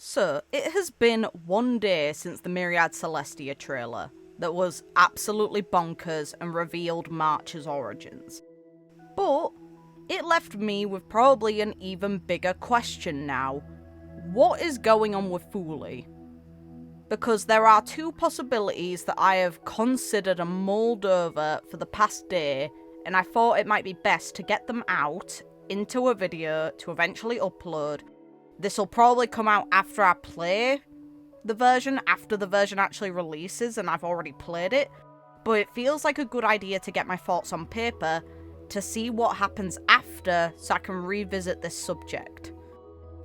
So, it has been one day since the Myriad Celestia trailer that was absolutely bonkers and revealed March's origins. But it left me with probably an even bigger question now. What is going on with Fuli? Because there are two possibilities that I have considered and mulled over for the past day, and I thought it might be best to get them out into a video to eventually upload. This will probably come out after I play the version, after the version actually releases and I've already played it, but it feels like a good idea to get my thoughts on paper to see what happens after so I can revisit this subject.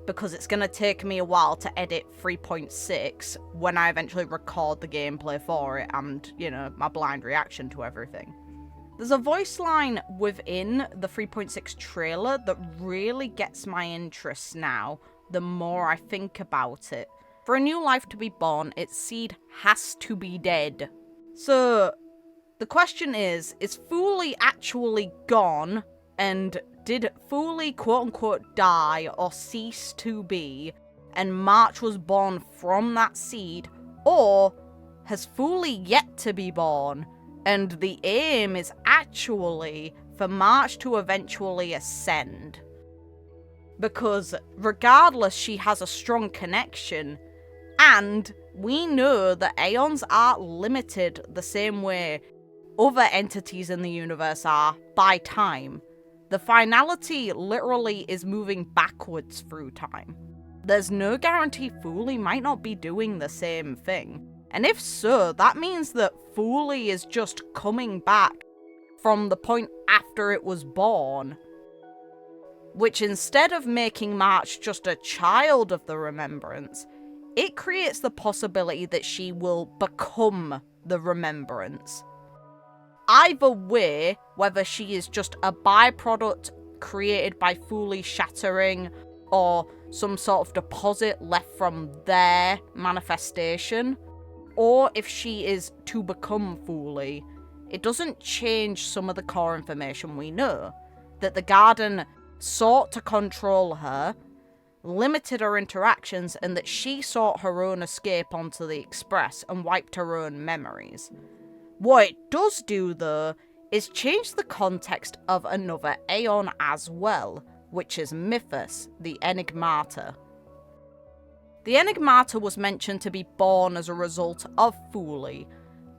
Because it's going to take me a while to edit 3.6 when I eventually record the gameplay for it and, my blind reaction to everything. There's a voice line within the 3.6 trailer that really gets my interest now, the more I think about it. For a new life to be born, its seed has to be dead. So, the question is Fuli actually gone? And did Fuli quote-unquote die or cease to be, and March was born from that seed? Or has Fuli yet to be born, and the aim is actually for March to eventually ascend? Because regardless, she has a strong connection, and we know that aeons are limited the same way other entities in the universe are by time. The finality literally is moving backwards through time. There's no guarantee Fuli might not be doing the same thing. And if so, that means that Fuli is just coming back from the point after it was born. Which, instead of making March just a child of the Remembrance, it creates the possibility that she will become the Remembrance. Either way, whether she is just a byproduct created by Fuli shattering or some sort of deposit left from their manifestation, or if she is to become Fuli, it doesn't change some of the core information we know. That the Garden sought to control her, limited her interactions, and that she sought her own escape onto the Express and wiped her own memories. What it does do, though, is change the context of another Aeon as well, which is Mythus, the Enigmata. The Enigmata was mentioned to be born as a result of Fuli,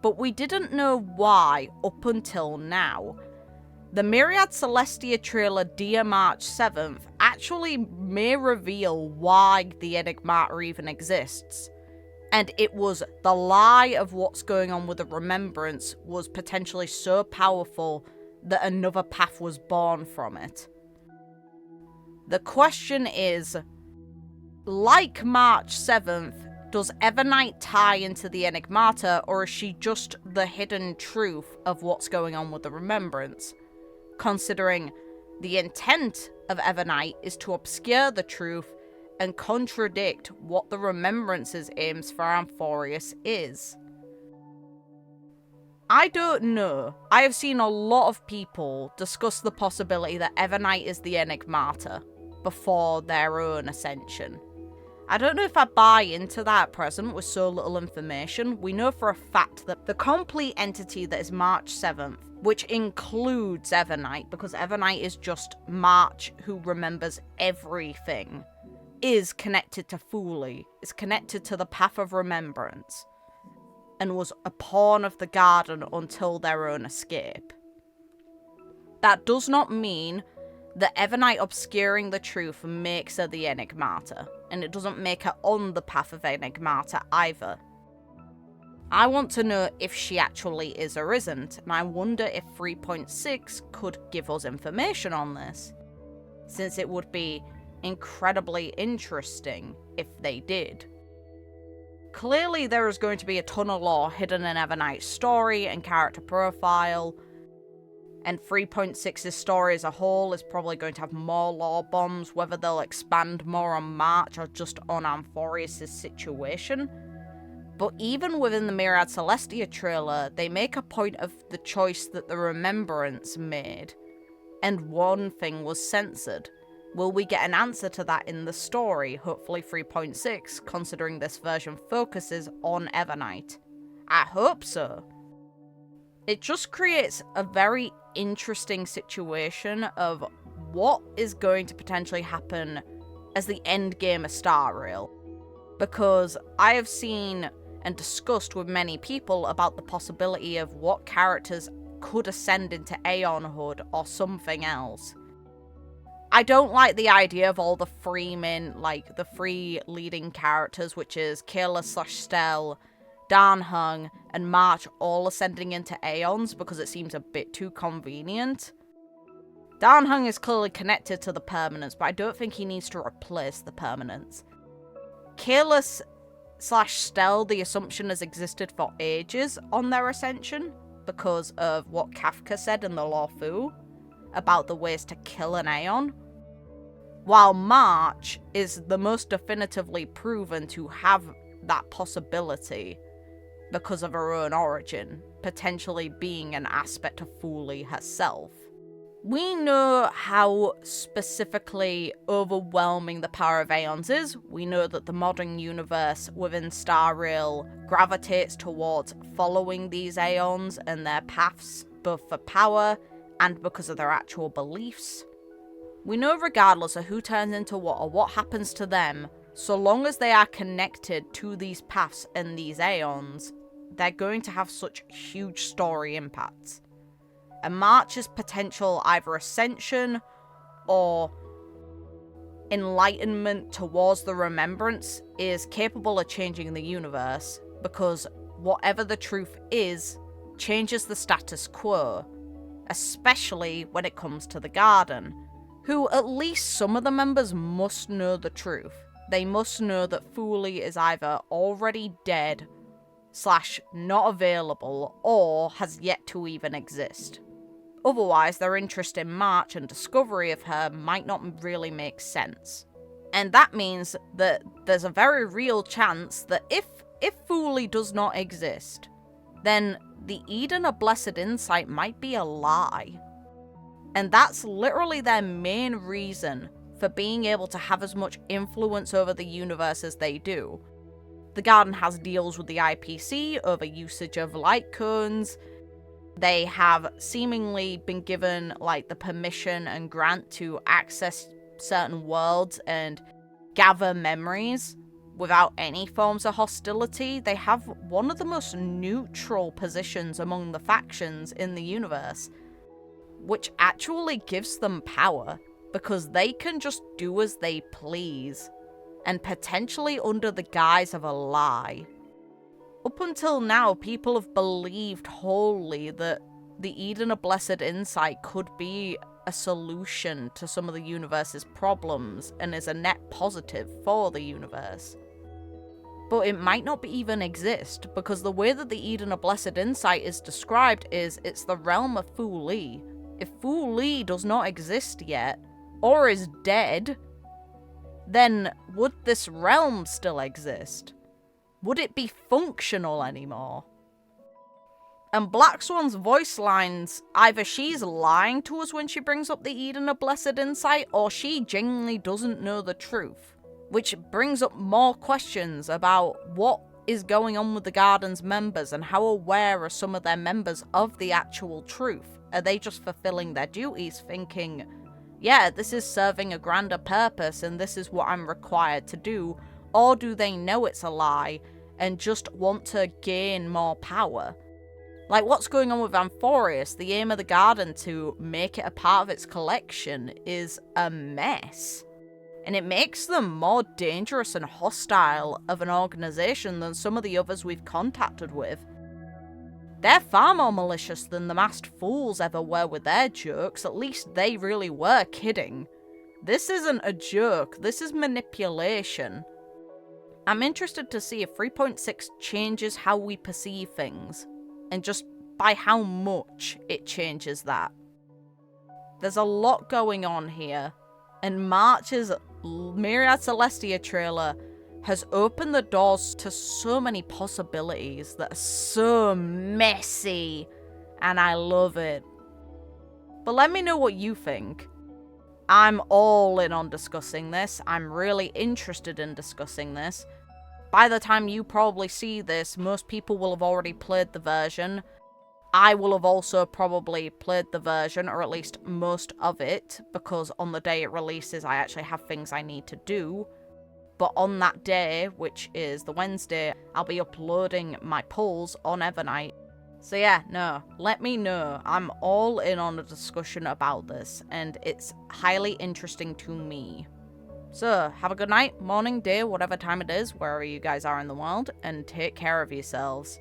but we didn't know why up until now. The Myriad Celestia trailer Dear March 7th actually may reveal why the Enigmata even exists. And it was the lie of what's going on with the Remembrance was potentially so powerful that another path was born from it. The question is, like March 7th, does Evernight tie into the Enigmata, or is she just the hidden truth of what's going on with the Remembrance? Considering the intent of Evernight is to obscure the truth and contradict what the Remembrance's aims for Amphorius is. I don't know. I have seen a lot of people discuss the possibility that Evernight is the Enigmata before their own ascension. I don't know if I buy into that at present with so little information. We know for a fact that the complete entity that is March 7th, which includes Evernight, because Evernight is just March who remembers everything, is connected to Fuli, is connected to the path of remembrance, and was a pawn of the Garden until their own escape. That does not mean that Evernight obscuring the truth makes her the Enigmata, and it doesn't make her on the path of Enigmata either. I want to know if she actually is or isn't, and I wonder if 3.6 could give us information on this, since it would be incredibly interesting if they did. Clearly there is going to be a ton of lore hidden in Evernight's story and character profile, and 3.6's story as a whole is probably going to have more lore bombs, whether they'll expand more on March or just on Amphorius' situation. But even within the Myriad Celestia trailer, they make a point of the choice that the Remembrance made, and one thing was censored. Will we get an answer to that in the story, hopefully 3.6, considering this version focuses on Evernight? I hope so. It just creates a very interesting situation of what is going to potentially happen as the end game of Star Rail. Because I have seen and discussed with many people about the possibility of what characters could ascend into Aeonhood or something else. I don't like the idea of all the the free leading characters, which is Kayla/Stell, Darnhung, and March all ascending into Aeons because it seems a bit too convenient. Darnhung is clearly connected to the permanents, but I don't think he needs to replace the permanents. Kayla/Stell, the assumption has existed for ages on their ascension because of what Kafka said in the Lawfu about the ways to kill an Aeon, while March is the most definitively proven to have that possibility because of her own origin, potentially being an aspect of Fuli herself. We know how specifically overwhelming the power of Aeons is. We know that the modern universe within Star Rail gravitates towards following these Aeons and their paths, both for power and because of their actual beliefs. We know regardless of who turns into what or what happens to them, so long as they are connected to these paths and these Aeons, they're going to have such huge story impacts. And March's potential either ascension or enlightenment towards the Remembrance is capable of changing the universe, because whatever the truth is changes the status quo, especially when it comes to the Garden, who at least some of the members must know the truth. They must know that Fuli is either already dead / not available or has yet to even exist. Otherwise, their interest in March and discovery of her might not really make sense. And that means that there's a very real chance that if Fuli does not exist, then the Eden of Blessed Insight might be a lie. And that's literally their main reason for being able to have as much influence over the universe as they do. The Garden has deals with the IPC over usage of light cones. They have seemingly been given the permission and grant to access certain worlds and gather memories without any forms of hostility. They have one of the most neutral positions among the factions in the universe, which actually gives them power because they can just do as they please, and potentially under the guise of a lie. Up until now, people have believed wholly that the Eden of Blessed Insight could be a solution to some of the universe's problems and is a net positive for the universe. But it might not even exist, because the way that the Eden of Blessed Insight is described is it's the realm of Fuli. If Fuli does not exist yet, or is dead, then would this realm still exist? Would it be functional anymore? And Black Swan's voice lines, either she's lying to us when she brings up the Eden of Blessed Insight, or she genuinely doesn't know the truth. Which brings up more questions about what is going on with the Garden's members and how aware are some of their members of the actual truth. Are they just fulfilling their duties, thinking, yeah, this is serving a grander purpose and this is what I'm required to do? Or do they know it's a lie and just want to gain more power? Like what's going on with Amphorius, the aim of the Garden to make it a part of its collection, is a mess. And it makes them more dangerous and hostile of an organization than some of the others we've contacted with. They're far more malicious than the masked fools ever were with their jokes. At least they really were kidding. This isn't a joke, this is manipulation. I'm interested to see if 3.6 changes how we perceive things, and just by how much it changes that. There's a lot going on here, and March's Myriad Celestia trailer has opened the doors to so many possibilities that are so messy, and I love it. But let me know what you think. I'm all in on discussing this. I'm really interested in discussing this. By the time you probably see this, most people will have already played the version. I will have also probably played the version, or at least most of it, because on the day it releases, I actually have things I need to do. But on that day, which is the Wednesday, I'll be uploading my polls on Evernight. So yeah, no, let me know. I'm all in on a discussion about this, and it's highly interesting to me. So, have a good night, morning, day, whatever time it is, wherever you guys are in the world, and take care of yourselves.